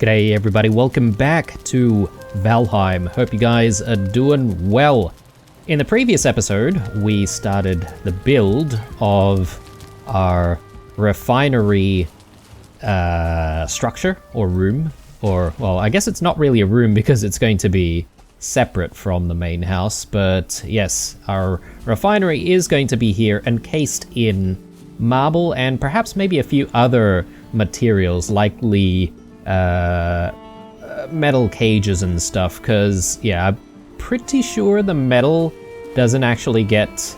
G'day everybody, welcome back to Valheim. Hope you guys are doing well. In the previous episode, we started the build of our refinery structure or room. Or, well, I guess it's not really a room because it's going to be separate from the main house. But yes, our refinery is going to be here encased in marble and perhaps maybe a few other materials, likely metal cages and stuff, because yeah, I'm pretty sure the metal doesn't actually get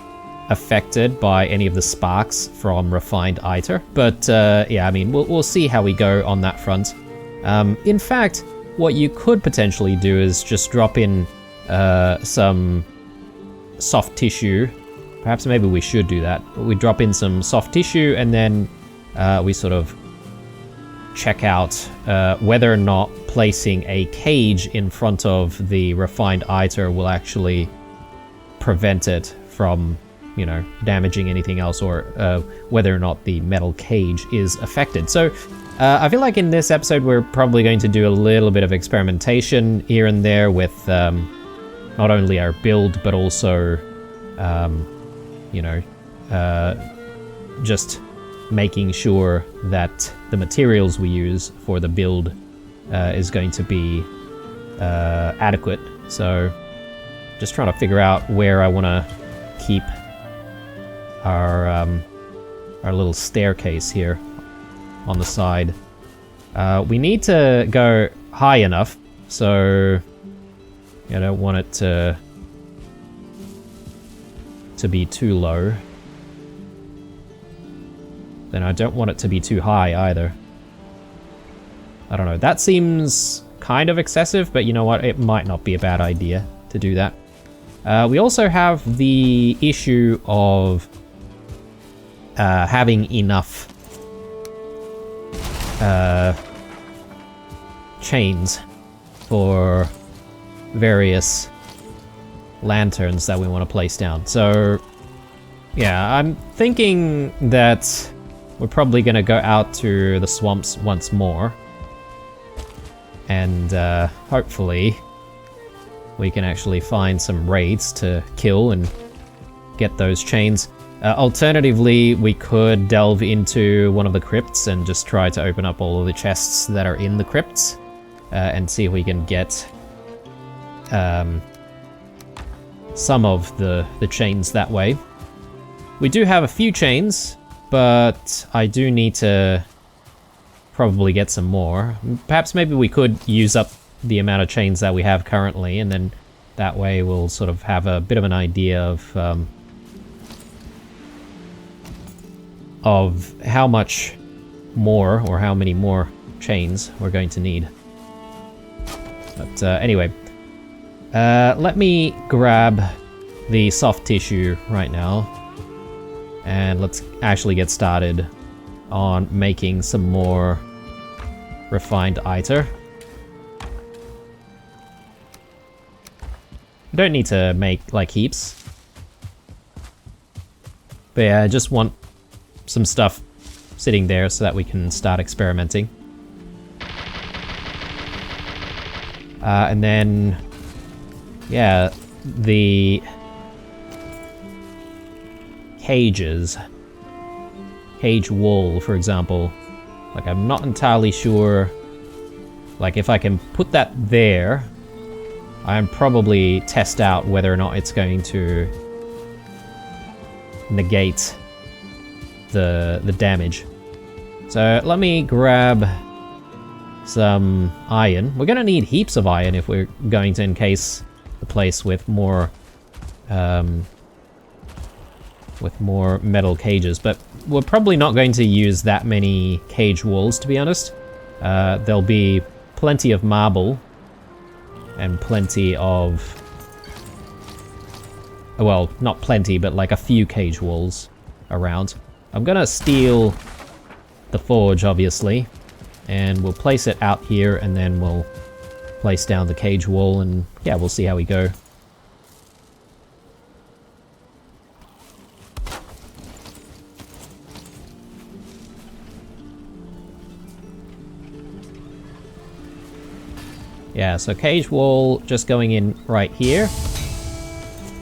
affected by any of the sparks from refined iter. But yeah, I mean, we'll see how we go on that front. In fact, what you could potentially do is just drop in some soft tissue. Perhaps maybe we should do that. We drop in some soft tissue and then we sort of check out whether or not placing a cage in front of the refined iter will actually prevent it from, you know, damaging anything else, or whether or not the metal cage is affected. So I feel like in this episode we're probably going to do a little bit of experimentation here and there with not only our build but also you know, just making sure that the materials we use for the build is going to be adequate. So just trying to figure out where I want to keep our little staircase here on the side. We need to go high enough, so I don't want it to be too low. Then I don't want it to be too high either. I don't know, that seems kind of excessive, but you know what, it might not be a bad idea to do that. We also have the issue of having enough chains for various lanterns that we want to place down. So yeah, I'm thinking that we're probably going to go out to the swamps once more, and hopefully we can actually find some raids to kill and get those chains. Alternatively, we could delve into one of the crypts and just try to open up all of the chests that are in the crypts and see if we can get some of the chains that way. We do have a few chains, but I do need to probably get some more. Perhaps maybe we could use up the amount of chains that we have currently, and then that way we'll sort of have a bit of an idea of how much more, or how many more chains we're going to need. But anyway, let me grab the soft tissue right now, and let's actually get started on making some more refined iter. I don't need to make like heaps, but yeah, I just want some stuff sitting there so that we can start experimenting. And then, yeah, the cages, cage wall, for example, like I'm not entirely sure, like if I can put that there, I'm probably test out whether or not it's going to negate the damage. So let me grab some iron. We're gonna need heaps of iron if we're going to encase the place with more metal cages, but we're probably not going to use that many cage walls, to be honest. There'll be plenty of marble and plenty of, well, not plenty, but like a few cage walls around. I'm gonna steal the forge, obviously, and we'll place it out here, and then we'll place down the cage wall, and yeah, we'll see how we go. Yeah, so cage wall just going in right here.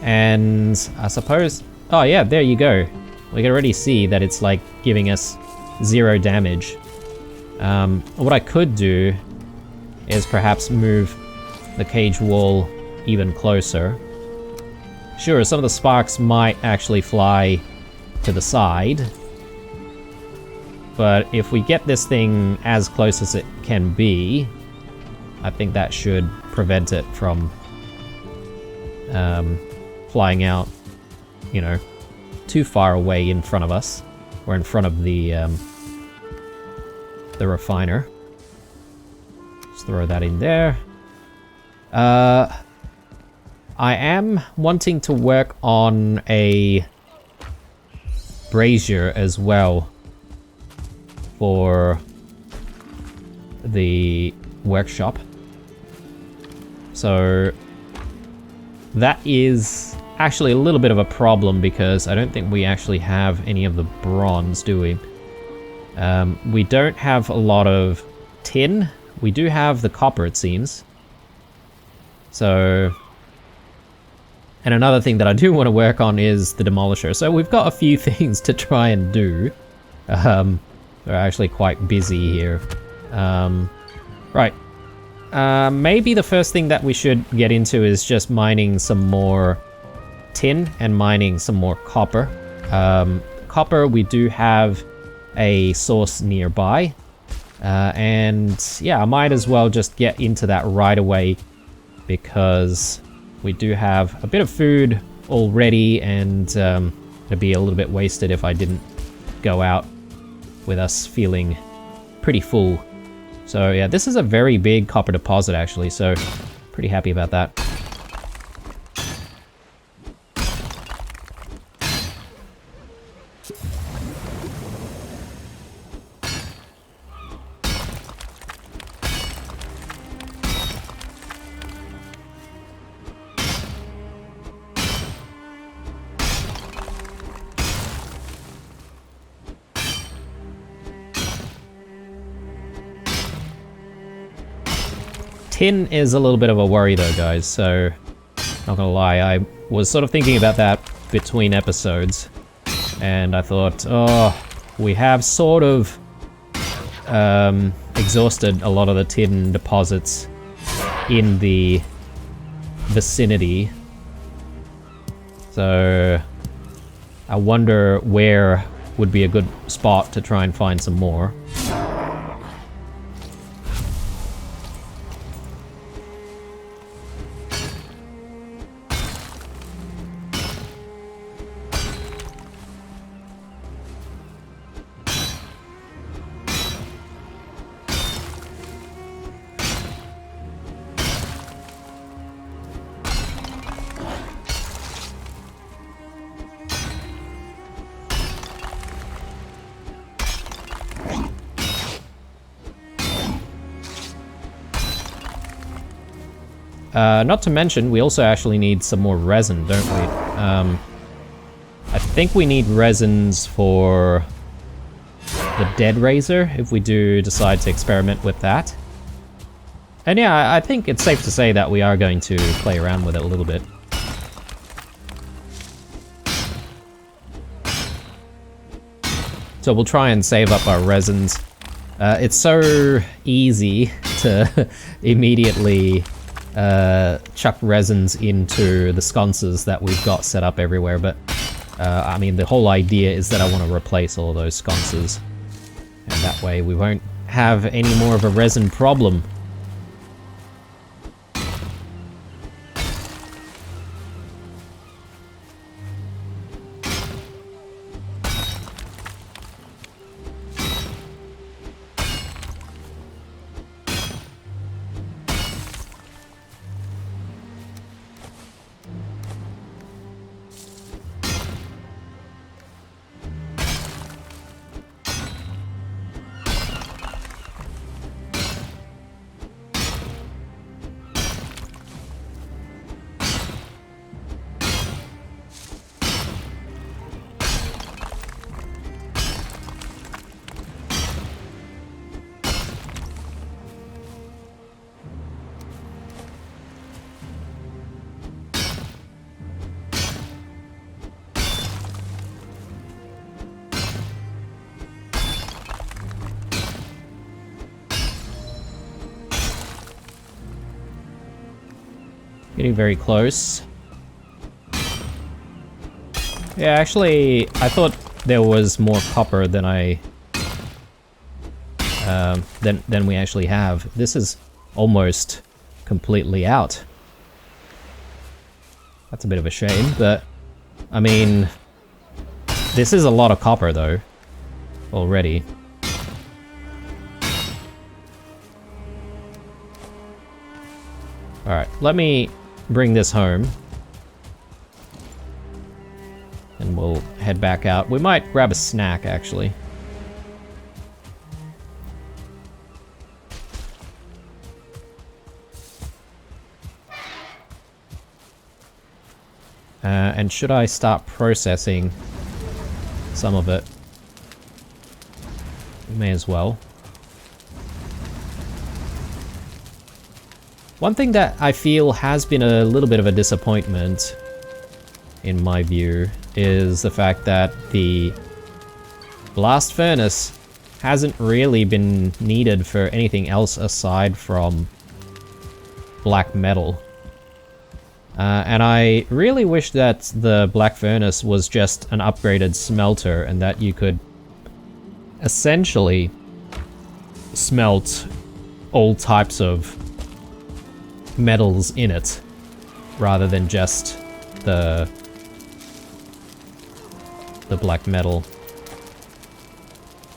And I suppose... Oh yeah, there you go. We can already see that it's like giving us 0 damage. What I could do is perhaps move the cage wall even closer. Sure, some of the sparks might actually fly to the side. But if we get this thing as close as it can be, I think that should prevent it from flying out, you know, too far away in front of us, or in front of the refiner. Just throw that in there. I am wanting to work on a brazier as well for the workshop. So that is actually a little bit of a problem because I don't think we actually have any of the bronze, do we? We don't have a lot of tin. We do have the copper, it seems. So... And another thing that I do want to work on is the demolisher. So we've got a few things to try and do. We're actually quite busy here. Right. Maybe the first thing that we should get into is just mining some more tin and mining some more copper. Copper, we do have a source nearby. And yeah, I might as well just get into that right away because we do have a bit of food already, and it'd be a little bit wasted if I didn't go out with us feeling pretty full. So yeah, this is a very big copper deposit actually, so pretty happy about that. Tin is a little bit of a worry though, guys, so not gonna lie, I was sort of thinking about that between episodes, and I thought, oh, we have sort of exhausted a lot of the tin deposits in the vicinity, so I wonder where would be a good spot to try and find some more. Not to mention, we also actually need some more resin, don't we? I think we need resins for the Dead Razor, if we do decide to experiment with that. And yeah, I think it's safe to say that we are going to play around with it a little bit. So we'll try and save up our resins. It's so easy to immediately chuck resins into the sconces that we've got set up everywhere, but I mean, the whole idea is that I want to replace all those sconces, and that way we won't have any more of a resin problem. Getting very close. Yeah, actually, I thought there was more copper than than we actually have. This is almost completely out. That's a bit of a shame, but I mean, this is a lot of copper though, already. Alright, let me bring this home. And we'll head back out. We might grab a snack, actually. And should I start processing some of it? May as well. One thing that I feel has been a little bit of a disappointment, in my view, is the fact that the blast furnace hasn't really been needed for anything else aside from black metal. And I really wish that the black furnace was just an upgraded smelter and that you could essentially smelt all types of metals in it rather than just the black metal.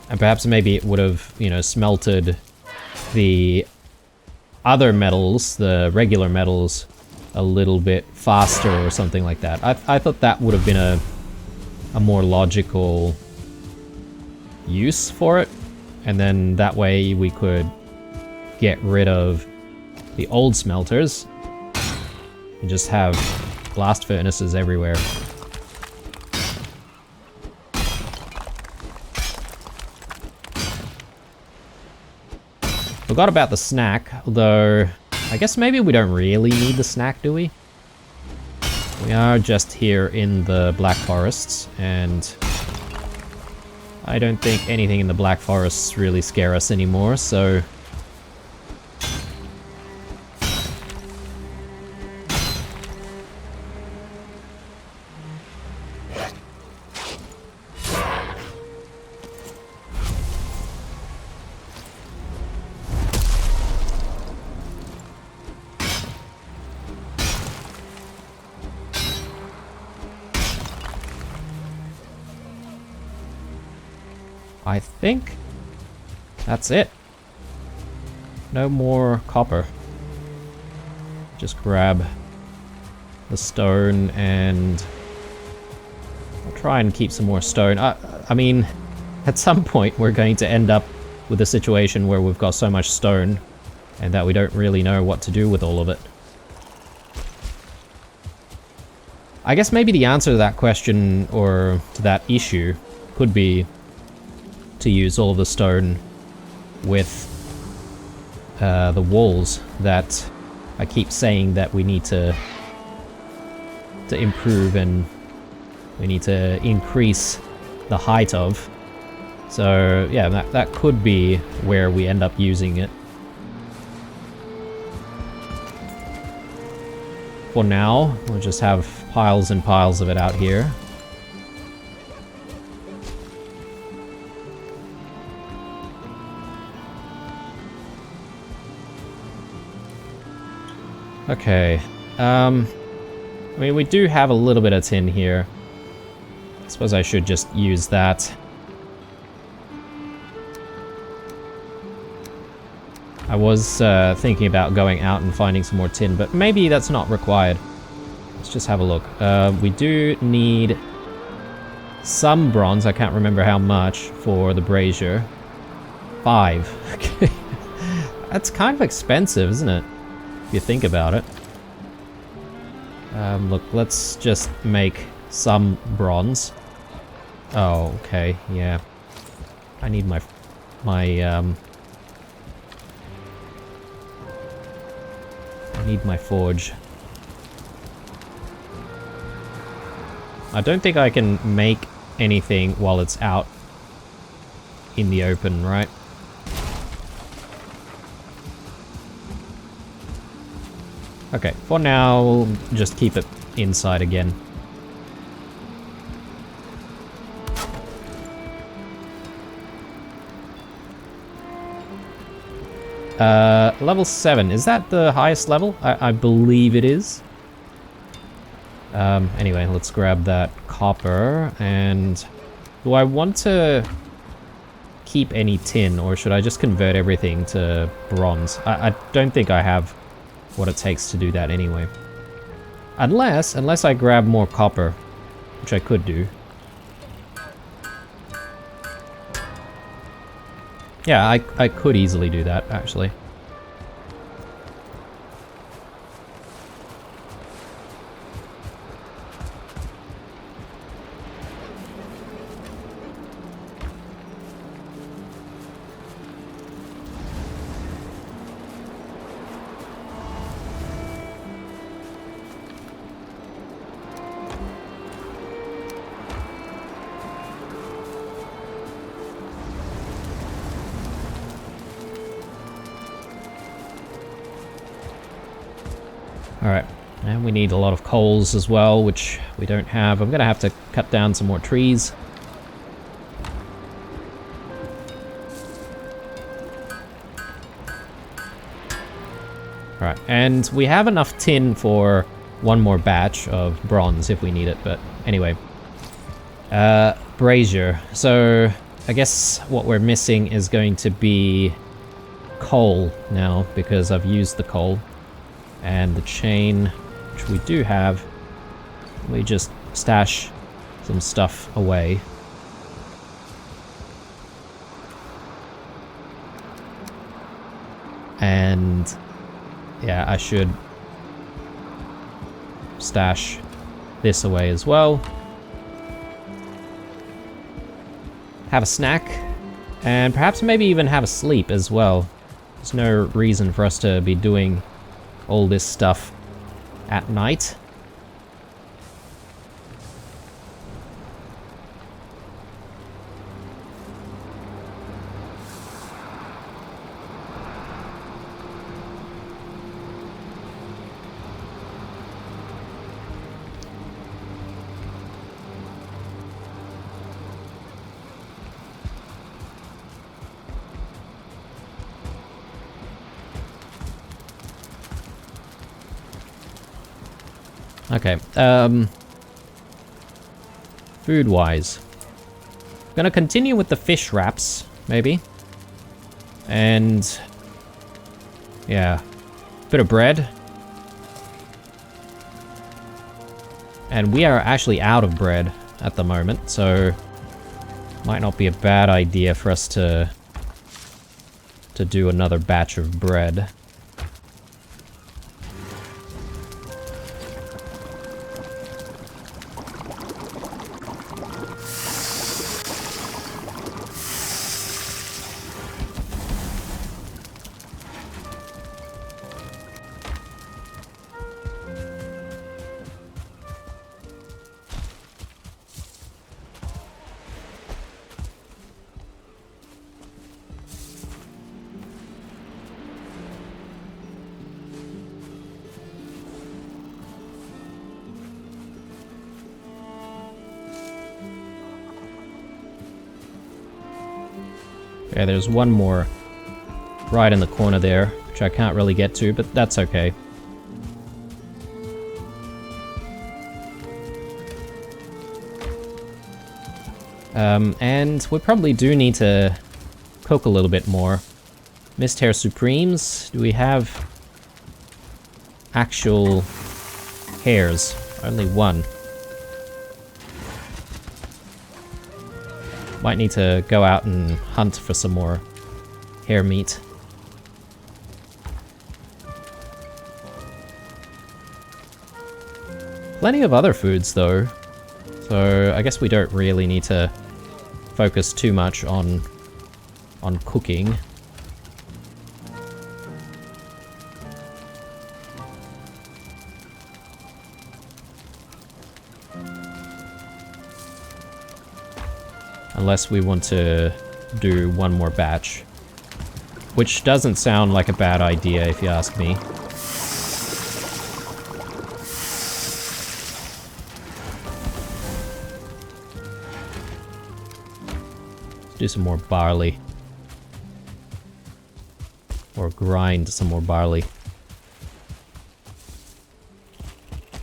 And perhaps maybe it would have, you know, smelted the other metals, the regular metals, a little bit faster or something like that. I thought that would have been a more logical use for it. And then that way we could get rid of the old smelters and just have blast furnaces everywhere. Forgot about the snack, although I guess maybe we don't really need the snack, do we? We are just here in the Black Forests, and I don't think anything in the Black Forests really scare us anymore, so... I think that's it. No more copper. Just grab the stone and I'll try and keep some more stone. I mean, at some point we're going to end up with a situation where we've got so much stone and that we don't really know what to do with all of it. I guess maybe the answer to that question or to that issue could be to use all of the stone with the walls that I keep saying that we need to improve and we need to increase the height of. So yeah, that could be where we end up using it. For now, we'll just have piles and piles of it out here. Okay, I mean, we do have a little bit of tin here. I suppose I should just use that. I was thinking about going out and finding some more tin, but maybe that's not required. Let's just have a look. We do need some bronze, I can't remember how much, for the brazier. 5. Okay. That's kind of expensive, isn't it? If you think about it. Look, let's just make some bronze. Oh, okay, yeah. I need my I need my forge. I don't think I can make anything while it's out in the open, right? Okay, for now, we'll just keep it inside again. Level 7. Is that the highest level? I believe it is. Anyway, let's grab that copper, and... Do I want to keep any tin, or should I just convert everything to bronze? I don't think I have what it takes to do that anyway. Unless I grab more copper, which I could do. Yeah, I could easily do that, actually. Alright, and we need a lot of coals as well, which we don't have. I'm gonna have to cut down some more trees. Alright, and we have enough tin for one more batch of bronze if we need it, but anyway. Brazier. So, I guess what we're missing is going to be coal now, because I've used the coal. And the chain, which we do have, we just stash some stuff away. And yeah, I should stash this away as well. Have a snack, and perhaps maybe even have a sleep as well. There's no reason for us to be doing all this stuff at night. Okay, food-wise. Gonna continue with the fish wraps, maybe. And... yeah. Bit of bread. And we are actually out of bread at the moment, so... might not be a bad idea for us to do another batch of bread. Yeah, there's one more right in the corner there, which I can't really get to, but that's okay. And we probably do need to cook a little bit more. Mist Hair Supremes, do we have actual hairs? Only one. Might need to go out and hunt for some more hare meat. Plenty of other foods though, so I guess we don't really need to focus too much on cooking. Unless we want to do one more batch. Which doesn't sound like a bad idea if you ask me. do some more barley. Or grind some more barley.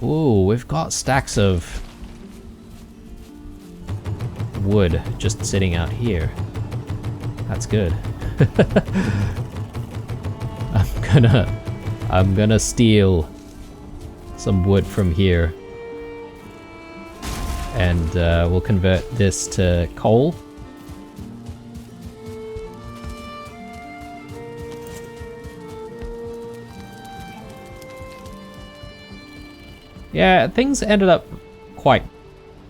Ooh, we've got stacks of wood just sitting out here. That's good. I'm gonna steal some wood from here. And we'll convert this to coal. Yeah, things ended up quite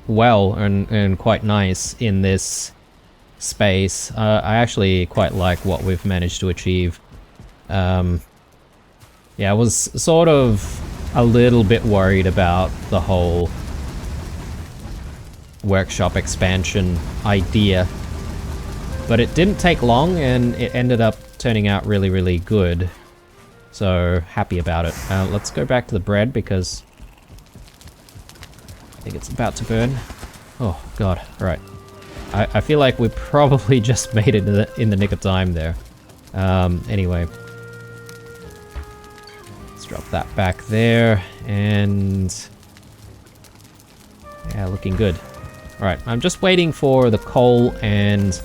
well and quite nice in this space. I actually quite like what we've managed to achieve. Yeah, I was sort of a little bit worried about the whole workshop expansion idea, but it didn't take long and it ended up turning out really, really good. So happy about it. Let's go back to the bread because I think it's about to burn. Oh god, alright. I feel like we probably just made it in the nick of time there. Anyway. Let's drop that back there, and yeah, looking good. Alright, I'm just waiting for the coal, and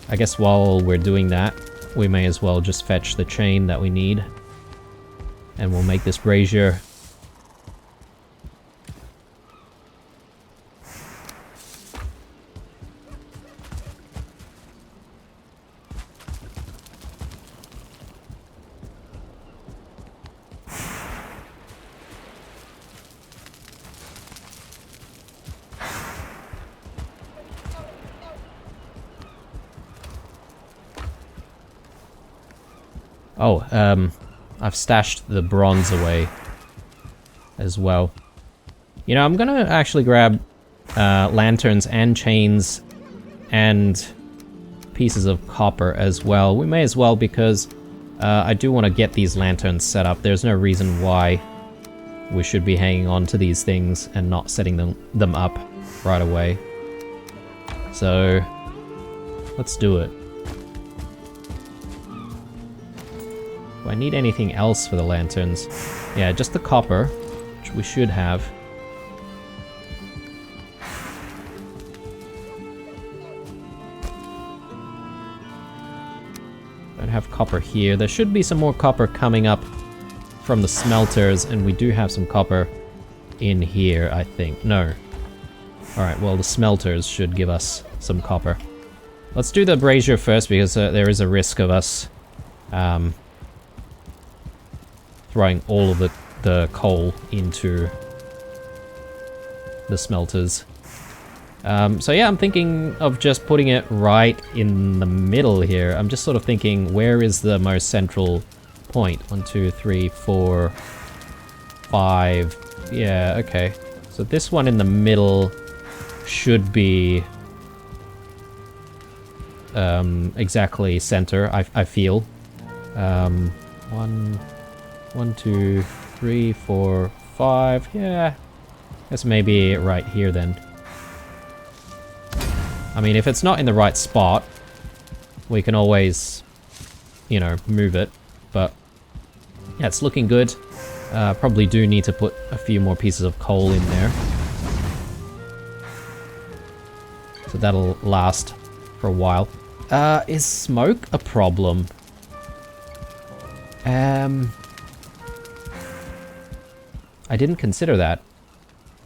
I guess while we're doing that, we may as well just fetch the chain that we need. And we'll make this brazier. Oh, I've stashed the bronze away as well. You know, I'm gonna actually grab lanterns and chains and pieces of copper as well. We may as well because I do want to get these lanterns set up. There's no reason why we should be hanging on to these things and not setting them up right away. So, let's do it. Do I need anything else for the lanterns? Yeah, just the copper, which we should have. Don't have copper here. There should be some more copper coming up from the smelters, and we do have some copper in here, I think. No. Alright, well, the smelters should give us some copper. Let's do the brazier first, because there is a risk of us throwing all of the coal into the smelters. So yeah, I'm thinking of just putting it right in the middle here. I'm just sort of thinking, where is the most central point? 1, 2, 3, 4, 5. Yeah, okay. So this one in the middle should be exactly center, I feel. 1, 2, 3, 4, 5. Yeah, guess maybe right here then. I mean, if it's not in the right spot, we can always, you know, move it. But yeah, it's looking good. Probably do need to put a few more pieces of coal in there. So that'll last for a while. Is smoke a problem? I didn't consider that,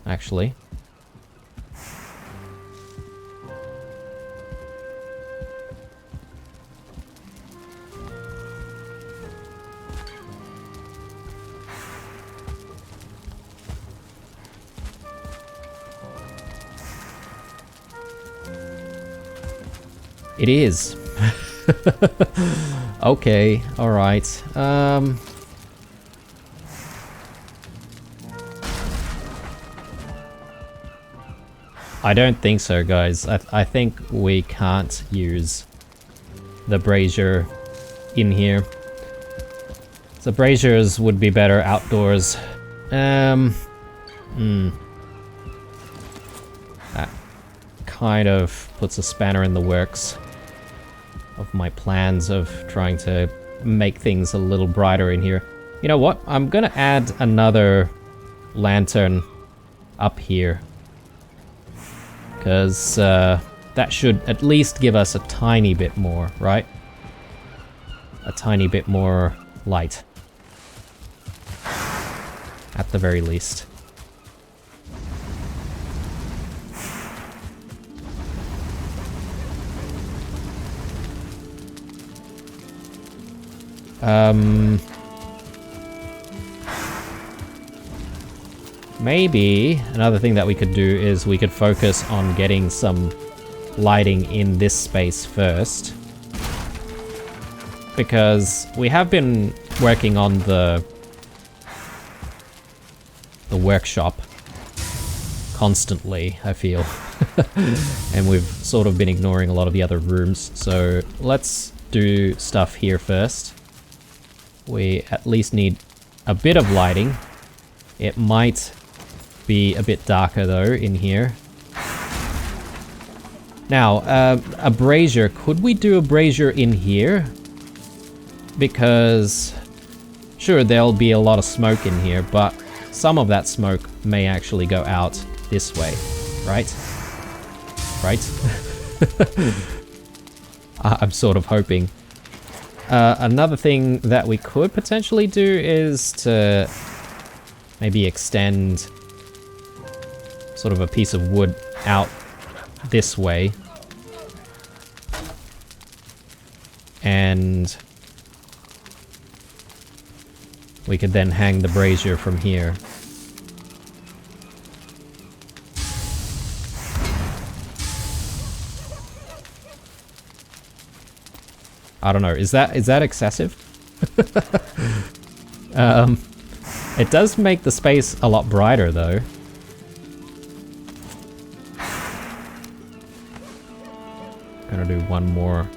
actually. It is. Okay, alright. I don't think so, guys. I think we can't use the brazier in here. So braziers would be better outdoors. That kind of puts a spanner in the works. of my plans of trying to make things a little brighter in here. You know what? I'm gonna add another lantern up here. Because that should at least give us a tiny bit more, right? A tiny bit more light. At the very least. Maybe another thing that we could do is we could focus on getting some lighting in this space first. Because we have been working on the workshop constantly, I feel. And we've sort of been ignoring a lot of the other rooms. So let's do stuff here first. We at least need a bit of lighting. It might be a bit darker though in here. Now, a brazier. Could we do a brazier in here? Because, sure, there'll be a lot of smoke in here, but some of that smoke may actually go out this way, right? Right? I'm sort of hoping. Another thing that we could potentially do is to maybe extend sort of a piece of wood out this way. And we could then hang the brazier from here. I don't know, is that excessive? It does make the space a lot brighter though. Gonna do one more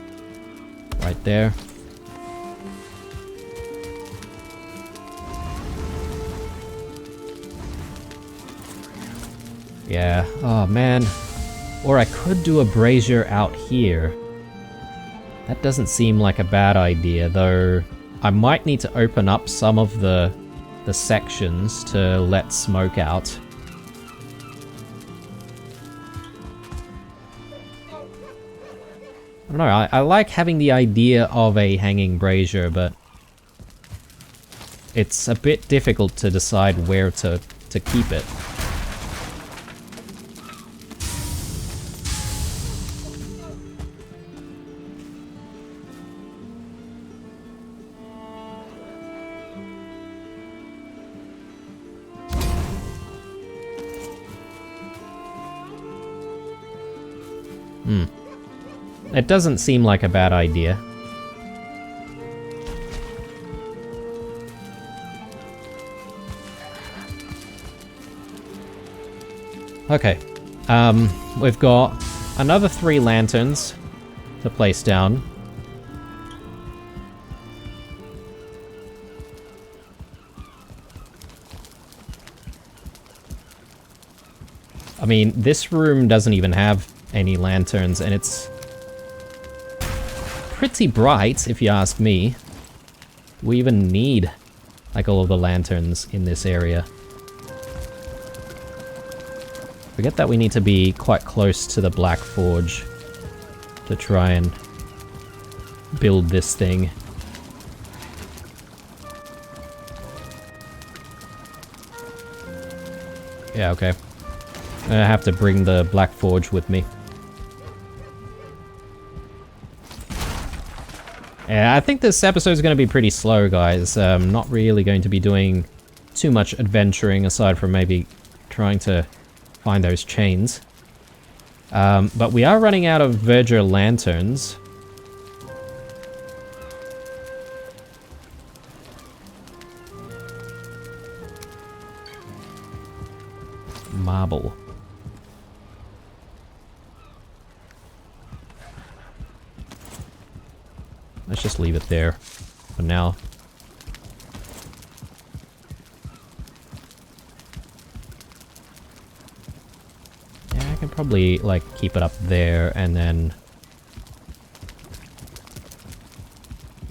right there. Yeah, oh man. Or I could do a brazier out here. That doesn't seem like a bad idea, though I might need to open up some of the sections to let smoke out. I don't know, I like having the idea of a hanging brazier, but it's a bit difficult to decide where to keep it. It doesn't seem like a bad idea. Okay. We've got another 3 lanterns to place down. I mean, this room doesn't even have any lanterns, and it's pretty bright, if you ask me. Do we even need, like, all of the lanterns in this area? Forget that we need to be quite close to the Black Forge to try and build this thing. Yeah, okay. I have to bring the Black Forge with me. Yeah, I think this episode is going to be pretty slow, guys. Not really going to be doing too much adventuring aside from maybe trying to find those chains. But we are running out of Verdure lanterns. Marble. Let's just leave it there for now. Yeah, I can probably, like, keep it up there and then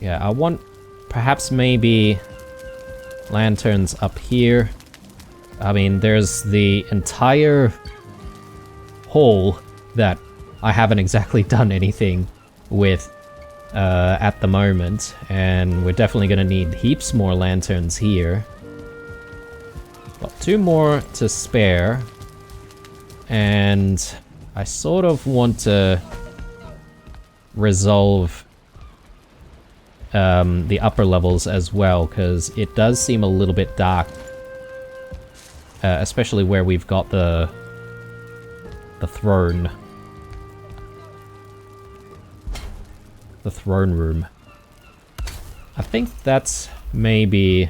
Yeah, I want perhaps maybe lanterns up here. I mean, there's the entire hall that I haven't exactly done anything with at the moment, and we're definitely going to need heaps more lanterns here. Got 2 more to spare, and I sort of want to resolve the upper levels as well, because it does seem a little bit dark, especially where we've got the throne. The throne room. I think that's maybe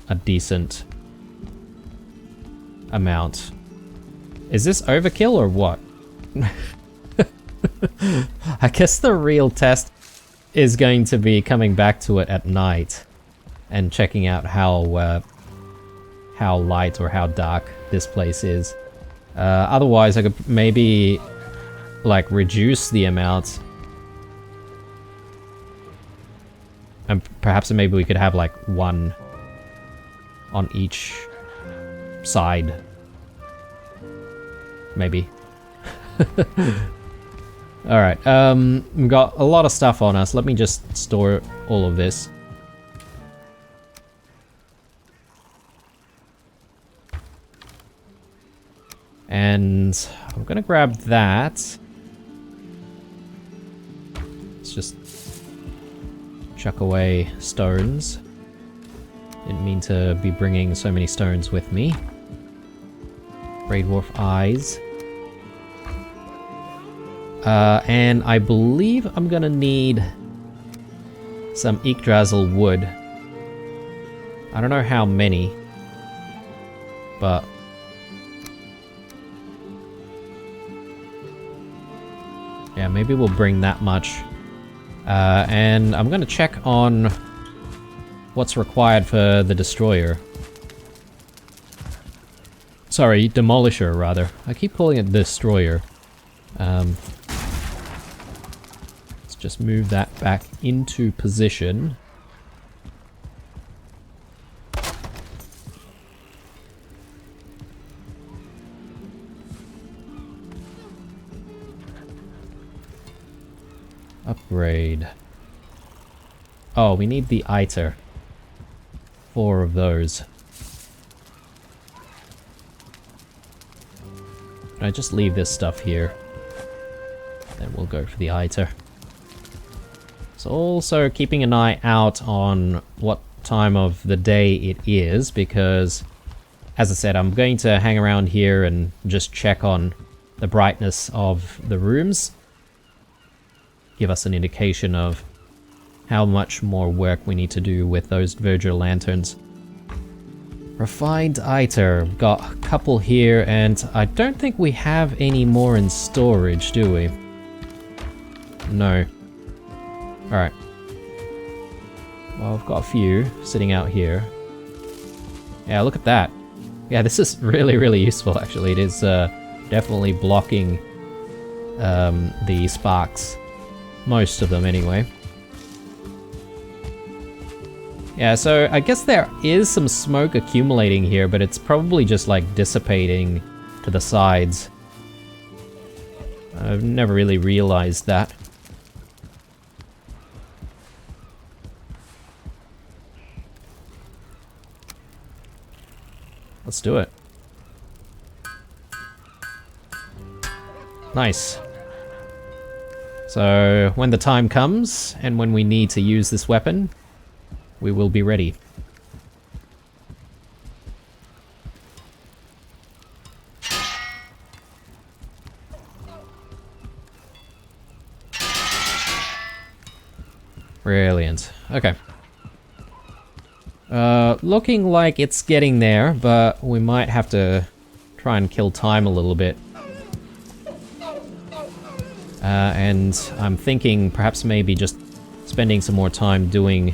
a decent amount. Is this overkill or what? I guess the real test is going to be coming back to it at night and checking out how light or how dark this place is. Otherwise, I could maybe like reduce the amount, and perhaps maybe we could have like 1 on each side. Maybe. Alright, we've got a lot of stuff on us. Let me just store all of this. And I'm gonna grab that. Let's just chuck away stones. Didn't mean to be bringing so many stones with me. Grey Dwarf Eyes. And I believe I'm gonna need some Yggdrasil wood. I don't know how many, but yeah, maybe we'll bring that much. And I'm gonna check on what's required for the destroyer. Sorry, demolisher rather. I keep calling it destroyer. Let's just move that back into position. Upgrade. Oh, we need the iter. 4 of those. Can I just leave this stuff here? Then we'll go for the iter. So also keeping an eye out on what time of the day it is, because as I said, I'm going to hang around here and just check on the brightness of the rooms. Give us an indication of how much more work we need to do with those Virgil lanterns. Refined iter. Got a couple here, and I don't think we have any more in storage, do we? No. Alright. Well, I've got a few sitting out here. Yeah, look at that. Yeah, this is really, really useful, actually. It is definitely blocking the sparks. Most of them, anyway. Yeah, so I guess there is some smoke accumulating here, but it's probably just like dissipating to the sides. I've never really realized that. Let's do it. Nice. So, when the time comes, and when we need to use this weapon, we will be ready. Brilliant. Okay. Looking like it's getting there, but we might have to try and kill time a little bit. And I'm thinking perhaps maybe just spending some more time doing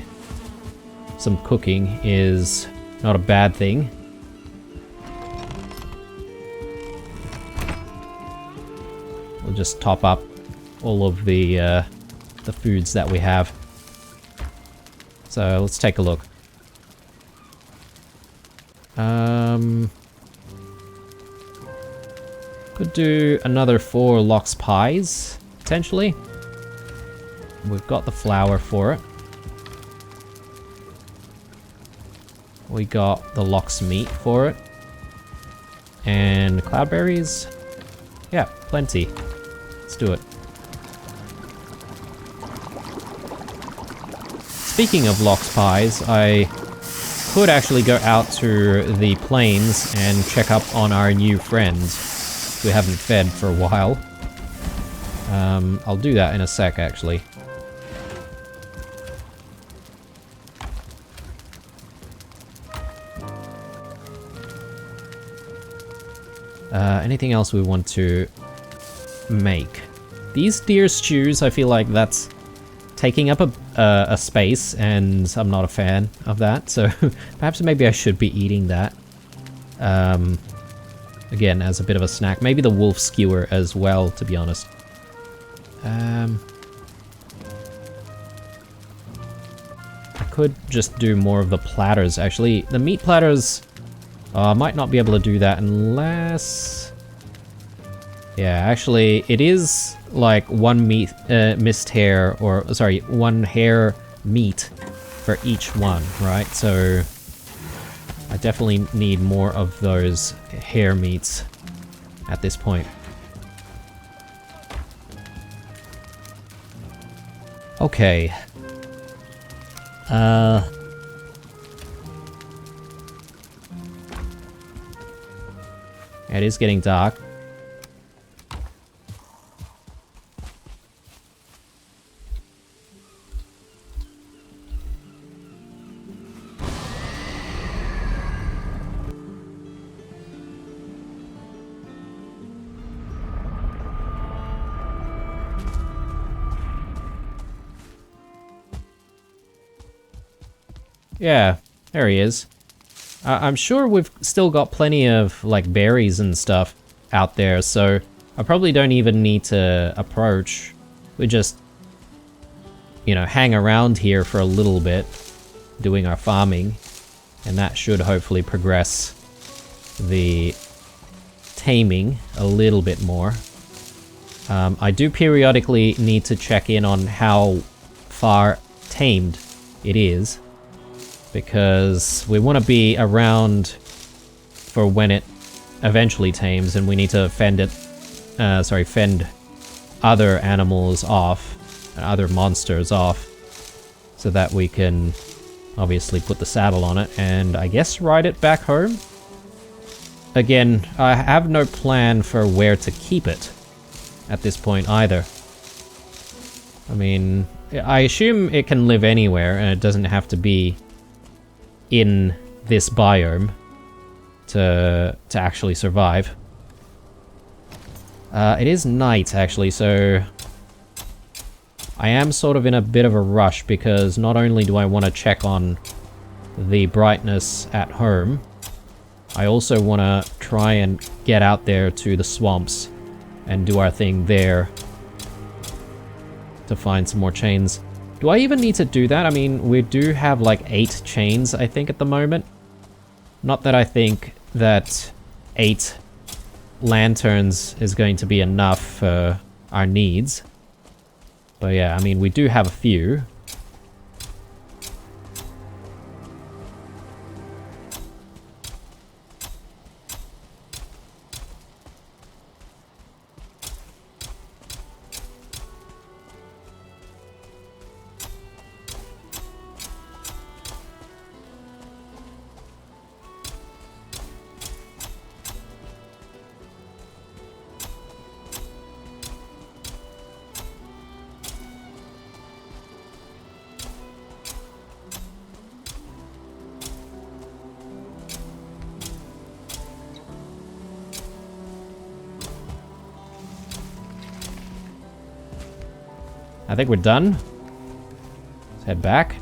some cooking is not a bad thing. We'll just top up all of the the foods that we have. So let's take a look. Could do another 4 lox pies, potentially. We've got the flour for it. We got the lox meat for it. And cloudberries. Yeah, plenty. Let's do it. Speaking of lox pies, I could actually go out to the plains and check up on our new friends. We haven't fed for a while. I'll do that in a sec, actually. Anything else we want to make? These deer stews, I feel like that's taking up a space, and I'm not a fan of that, so perhaps maybe I should be eating that. Again, as a bit of a snack. Maybe the wolf skewer as well, to be honest. I could just do more of the platters, actually. The meat platters, I might not be able to do that unless... Yeah, actually, it is like one missed hair, or sorry, 1 hair meat for each one, right? So I definitely need more of those hair meats at this point. Okay. It is getting dark. Yeah, there he is. I'm sure we've still got plenty of, like, berries and stuff out there, so I probably don't even need to approach. We just, you know, hang around here for a little bit, doing our farming, and that should hopefully progress the taming a little bit more. I do periodically need to check in on how far tamed it is, because we want to be around for when it eventually tames, and we need to fend other animals off, other monsters off, so that we can obviously put the saddle on it and I guess ride it back home. Again, I have no plan for where to keep it at this point either. I mean, I assume it can live anywhere and it doesn't have to be in this biome to actually survive. It is night, actually, so I am sort of in a bit of a rush, because not only do I want to check on the brightness at home, I also want to try and get out there to the swamps and do our thing there to find some more chains. Do I even need to do that? I mean, we do have like 8 chains, I think, at the moment. Not that I think that 8 lanterns is going to be enough for our needs. But yeah, I mean, we do have a few. I think we're done. Let's head back.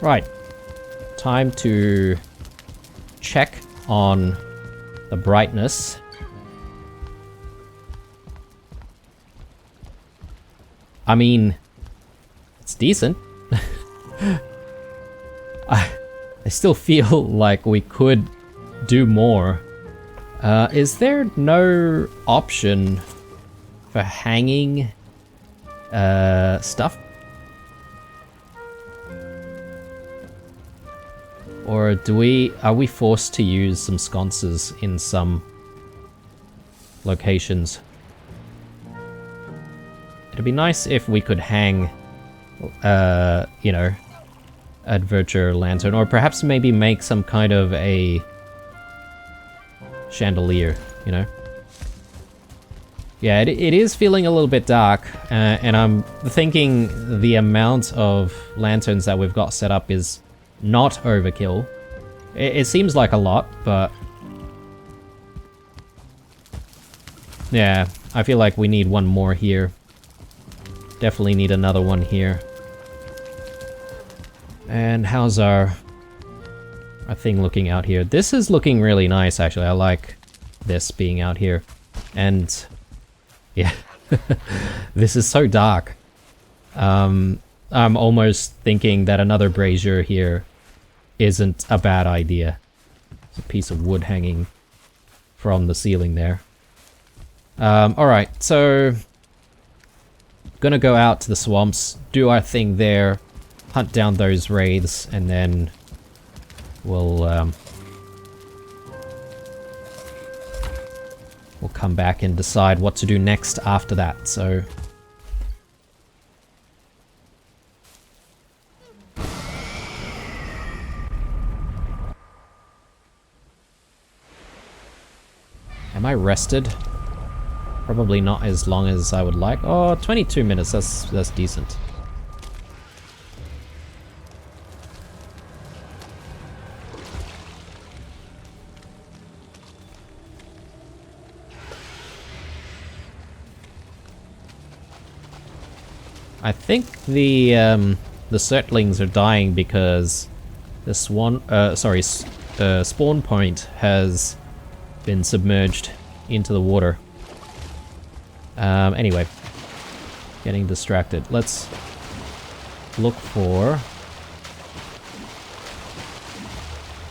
Right. Time to check on the brightness. I mean, it's decent. I still feel like we could do more. Is there no option for hanging stuff? Or are we forced to use some sconces in some locations? It'd be nice if we could hang, you know, adventure lantern, or perhaps maybe make some kind of a chandelier, you know? Yeah, it is feeling a little bit dark, and I'm thinking the amount of lanterns that we've got set up is not overkill. It seems like a lot, but yeah, I feel like we need one more here. Definitely need another one here. And how's our thing looking out here? This is looking really nice, actually. I like this being out here. And yeah, this is so dark. I'm almost thinking that another brazier here isn't a bad idea. It's a piece of wood hanging from the ceiling there. Alright, so gonna go out to the swamps, do our thing there, hunt down those wraiths, and then we'll come back and decide what to do next after that, so... Am I rested? Probably not as long as I would like. Oh, 22 minutes, that's decent. I think the Surtlings are dying because the spawn point has been submerged into the water. Anyway, getting distracted. Let's look for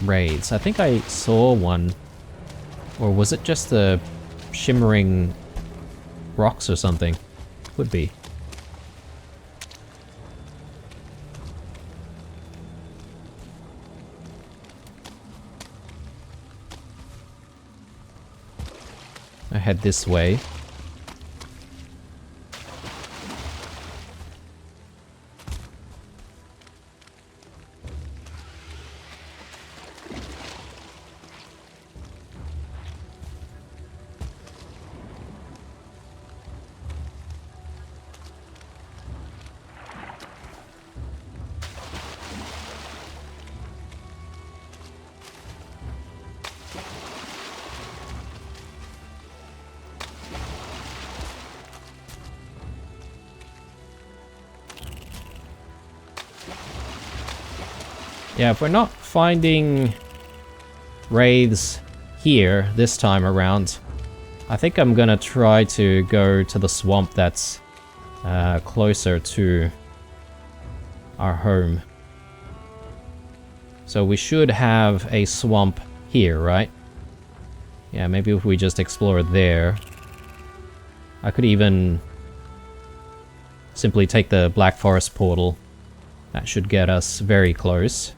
wraiths. I think I saw one, or was it just the shimmering rocks or something? Could be. I head this way. Yeah, if we're not finding wraiths here this time around, I think I'm gonna try to go to the swamp that's closer to our home. So we should have a swamp here, right? Yeah, maybe if we just explore there. I could even simply take the Black Forest portal. That should get us very close.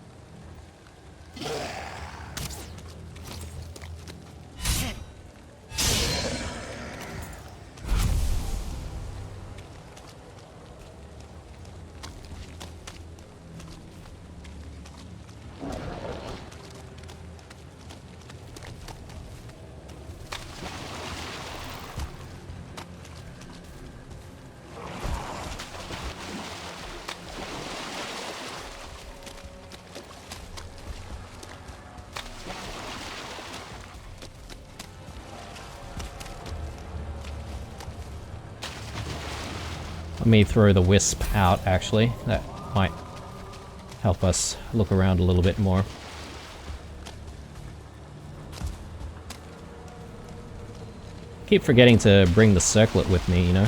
Let me throw the wisp out, actually. That might help us look around a little bit more. Keep forgetting to bring the circlet with me, you know?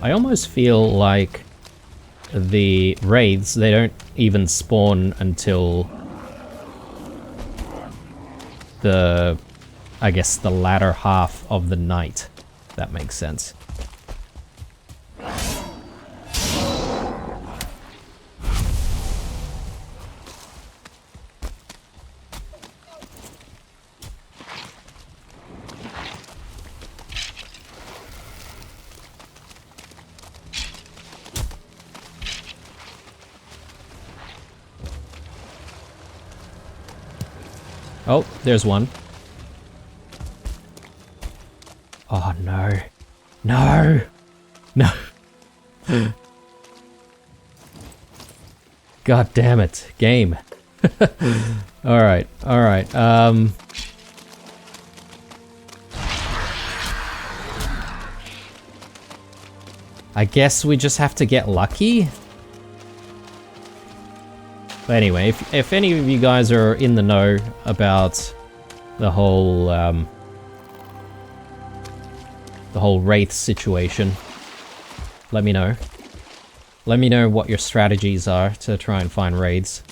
I almost feel like the wraiths, they don't even spawn until the, I guess, the latter half of the night, if that makes sense. Oh, there's one. Oh, no. No! No! God damn it. Game. Alright, alright. I guess we just have to get lucky? But anyway, if any of you guys are in the know about the whole Wraith situation, let me know. Let me know what your strategies are to try and find raids.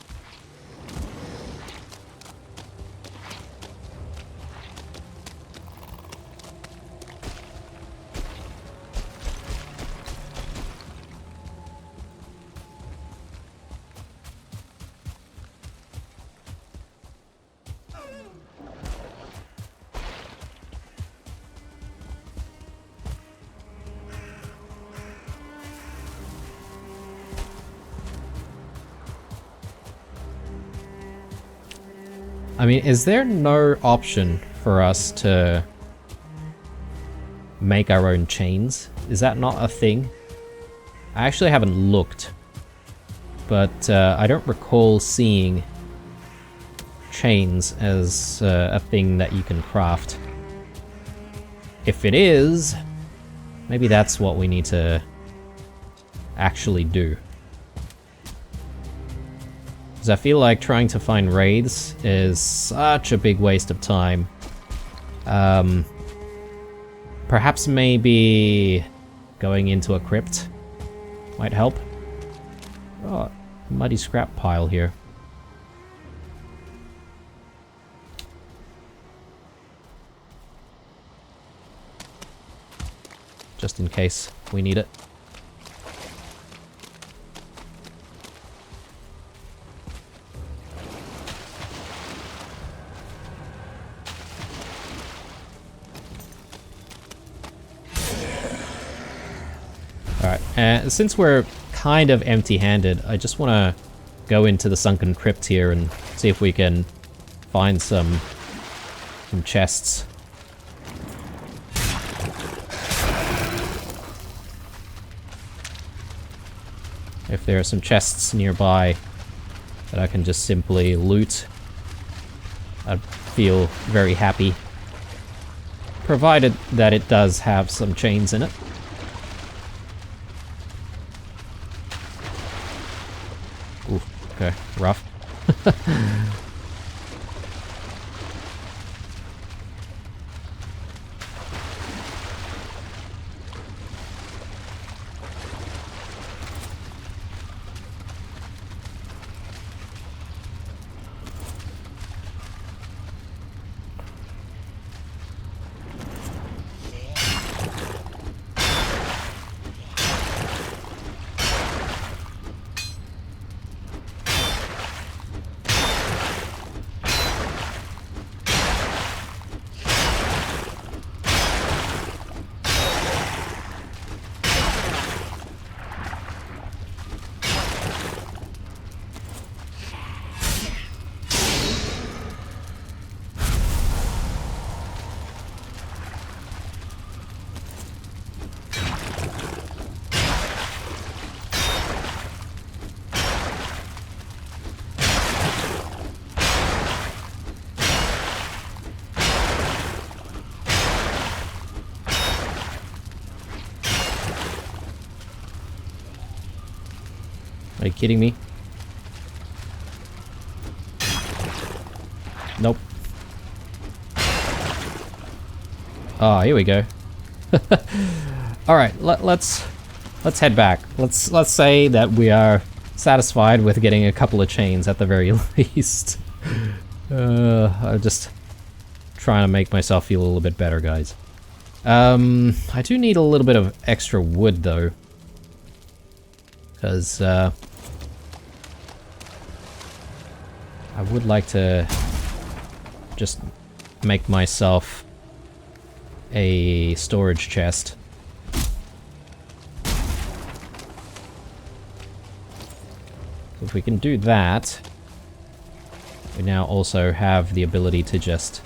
I mean, is there no option for us to make our own chains? Is that not a thing? I actually haven't looked, but I don't recall seeing chains as a thing that you can craft. If it is, maybe that's what we need to actually do. I feel like trying to find raids is such a big waste of time. Perhaps maybe going into a crypt might help. Oh, muddy scrap pile here. Just in case we need it. Alright, since we're kind of empty-handed, I just want to go into the sunken crypt here and see if we can find some chests. If there are some chests nearby that I can just simply loot, I'd feel very happy. Provided that it does have some chains in it. Ooh, okay, rough. Are you kidding me? Nope. Oh, here we go. All right, let's head back. Let's say that we are satisfied with getting a couple of chains at the very least. I'm just trying to make myself feel a little bit better, guys. I do need a little bit of extra wood though, because I would like to just make myself a storage chest. If we can do that, we now also have the ability to just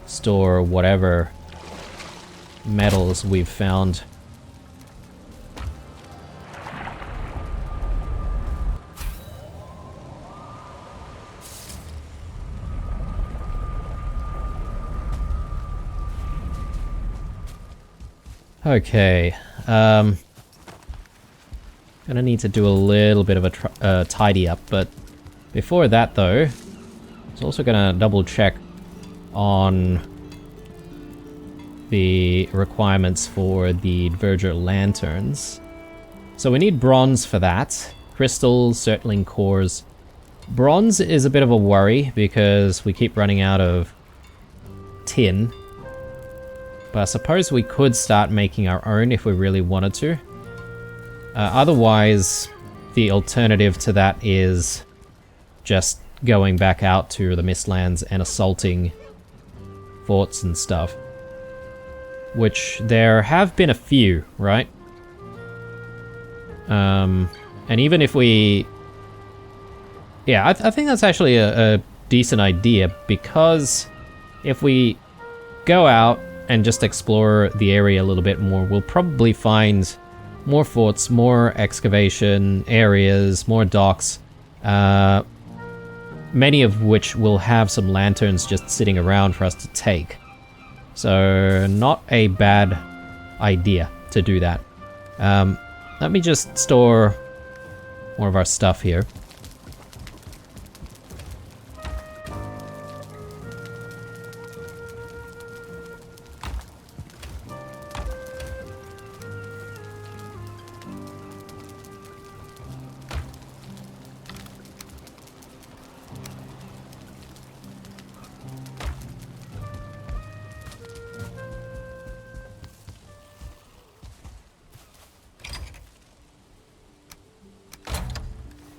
store whatever metals we've found. Okay, gonna need to do a little bit of a tidy up, but before that though, I was also gonna double check on the requirements for the Verger lanterns. So we need bronze for that, crystals, circling cores. Bronze is a bit of a worry because we keep running out of tin. But I suppose we could start making our own if we really wanted to. Otherwise, the alternative to that is just going back out to the Mistlands and assaulting forts and stuff. Which there have been a few, right? And even if we... Yeah, I think that's actually a decent idea, because if we go out and just explore the area a little bit more, we'll probably find more forts, more excavation areas, more docks, many of which will have some lanterns just sitting around for us to take. So not a bad idea to do that. Let me just store more of our stuff here.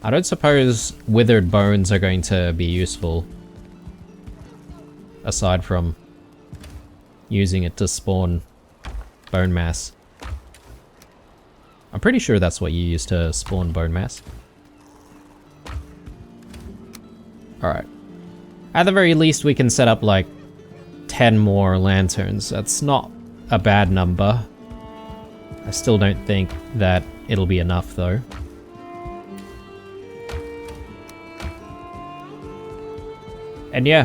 I don't suppose withered bones are going to be useful, aside from using it to spawn bone mass. I'm pretty sure that's what you use to spawn bone mass. Alright. At the very least, we can set up like 10 more lanterns. That's not a bad number. I still don't think that it'll be enough though. And yeah,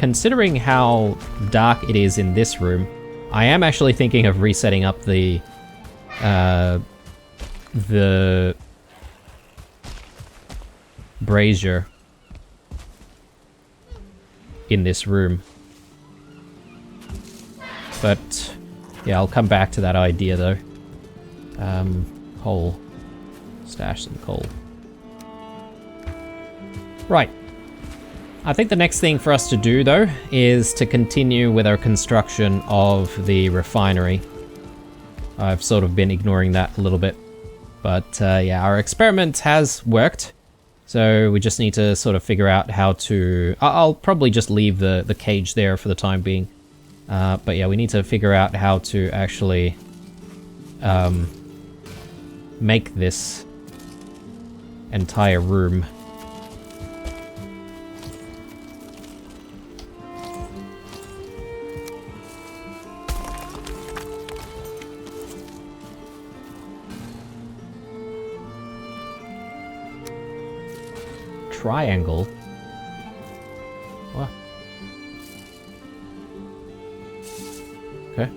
considering how dark it is in this room, I am actually thinking of resetting up the brazier in this room. But yeah, I'll come back to that idea though. Coal. Stash some coal. Right. I think the next thing for us to do though is to continue with our construction of the refinery. I've sort of been ignoring that a little bit. But yeah, our experiment has worked. So we just need to sort of figure out how to... I'll probably just leave the cage there for the time being. But yeah, we need to figure out how to actually make this entire room. Triangle? What? Okay.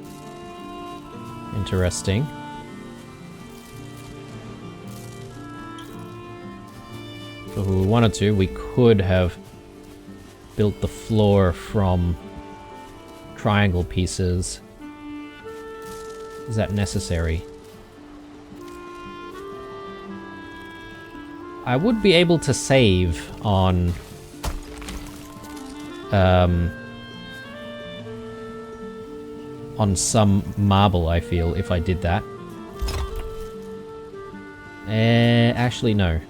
Interesting. So if we wanted to, we could have built the floor from triangle pieces. Is that necessary? I would be able to save on some marble, I feel, if I did that. Actually, no.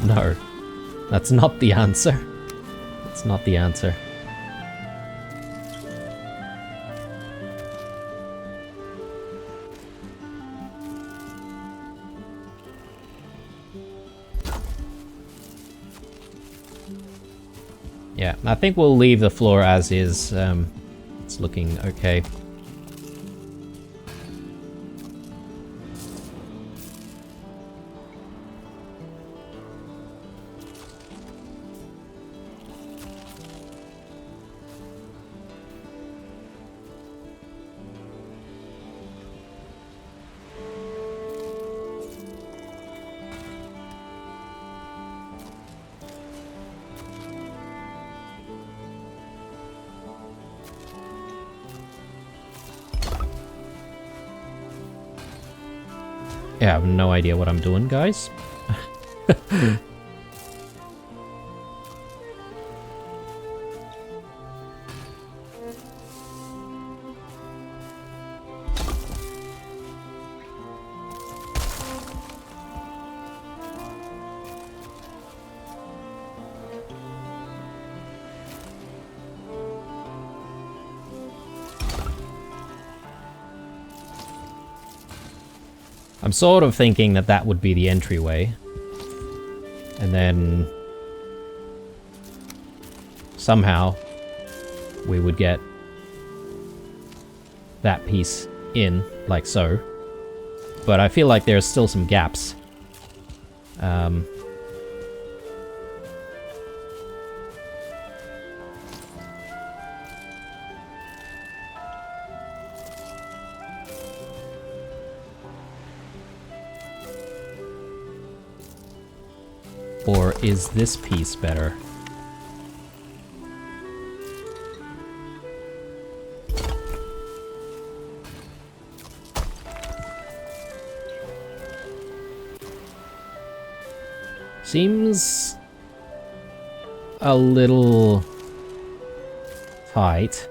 No. That's not the answer. That's not the answer. Yeah, I think we'll leave the floor as is. It's looking okay. Yeah, I have no idea what I'm doing, guys. I'm sort of thinking that that would be the entryway. And then somehow we would get that piece in, like so. But I feel like there's still some gaps. Or is this piece better? Seems a little tight.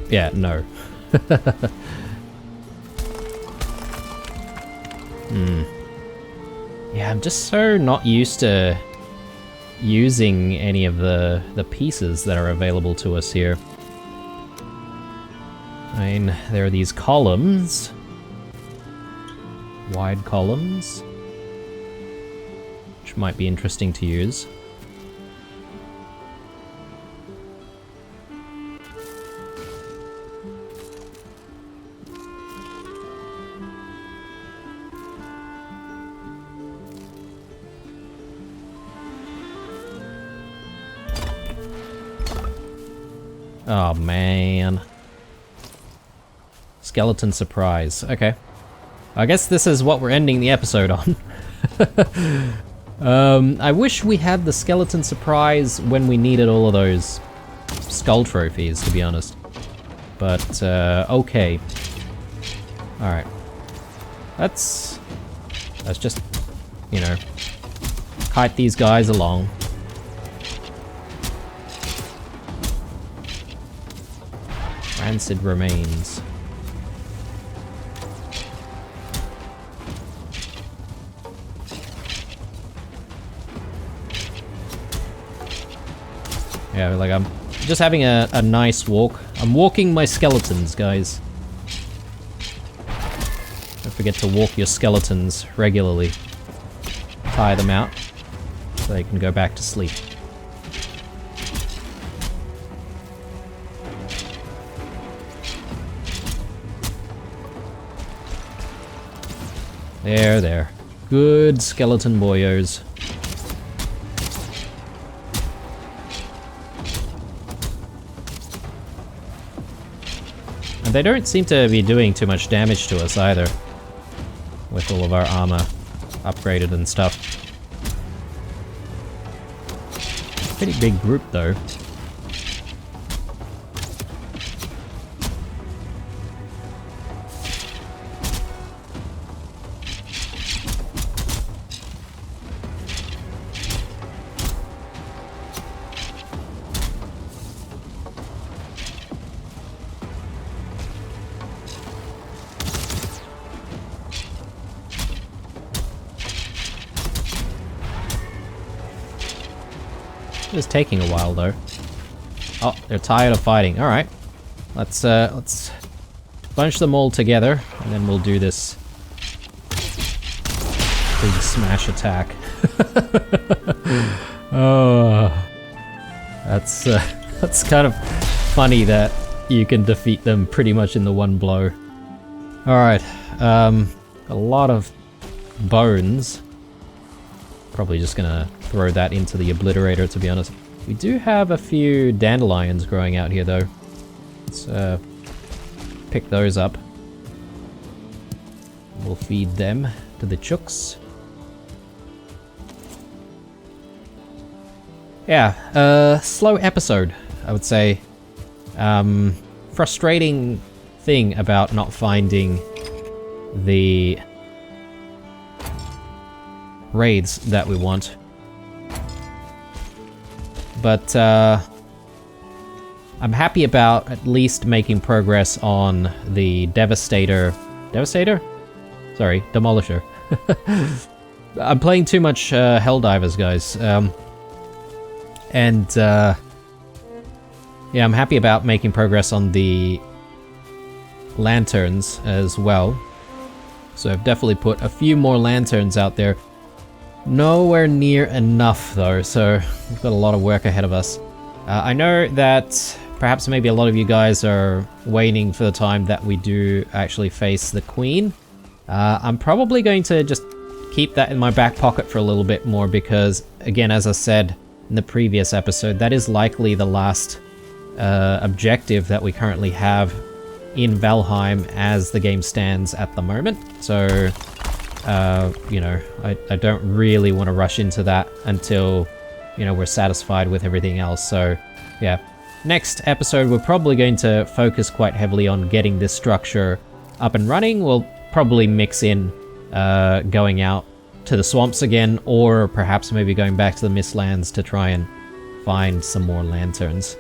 Yeah, no. Yeah, I'm just so not used to using any of the pieces that are available to us here. I mean, there are these columns. Wide columns. Which might be interesting to use. Oh man. Skeleton surprise. Okay. I guess this is what we're ending the episode on. I wish we had the skeleton surprise when we needed all of those skull trophies, to be honest. But, okay. Alright. Let's just, you know, kite these guys along. Rancid remains. Yeah, like I'm just having a nice walk. I'm walking my skeletons, guys. Don't forget to walk your skeletons regularly. Tire them out so they can go back to sleep. There. Good skeleton boyos. And they don't seem to be doing too much damage to us either, with all of our armor upgraded and stuff. Pretty big group though. It's taking a while though. Oh, they're tired of fighting. All right, let's bunch them all together, and then we'll do this big smash attack. Oh, that's kind of funny that you can defeat them pretty much in the one blow. All right, a lot of bones. Probably just gonna throw that into the obliterator, to be honest. We do have a few dandelions growing out here though. Let's pick those up. We'll feed them to the chooks. Yeah, slow episode, I would say. Frustrating thing about not finding the raids that we want. But I'm happy about at least making progress on the Devastator. Devastator? Sorry, Demolisher. I'm playing too much Helldivers, guys. Yeah, I'm happy about making progress on the lanterns as well. So I've definitely put a few more lanterns out there. Nowhere near enough though, so we've got a lot of work ahead of us. I know that perhaps maybe a lot of you guys are waiting for the time that we do actually face the Queen. I'm probably going to just keep that in my back pocket for a little bit more because, again, as I said in the previous episode, that is likely the last objective that we currently have in Valheim as the game stands at the moment. So, you know, I don't really want to rush into that until, you know, we're satisfied with everything else. So, yeah. Next episode, we're probably going to focus quite heavily on getting this structure up and running. We'll probably mix in going out to the swamps again, or perhaps maybe going back to the Mistlands to try and find some more lanterns.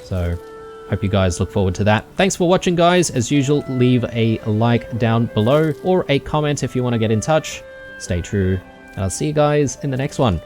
So, hope you guys look forward to that. Thanks for watching, guys. As usual, leave a like down below or a comment if you want to get in touch. Stay true, and I'll see you guys in the next one.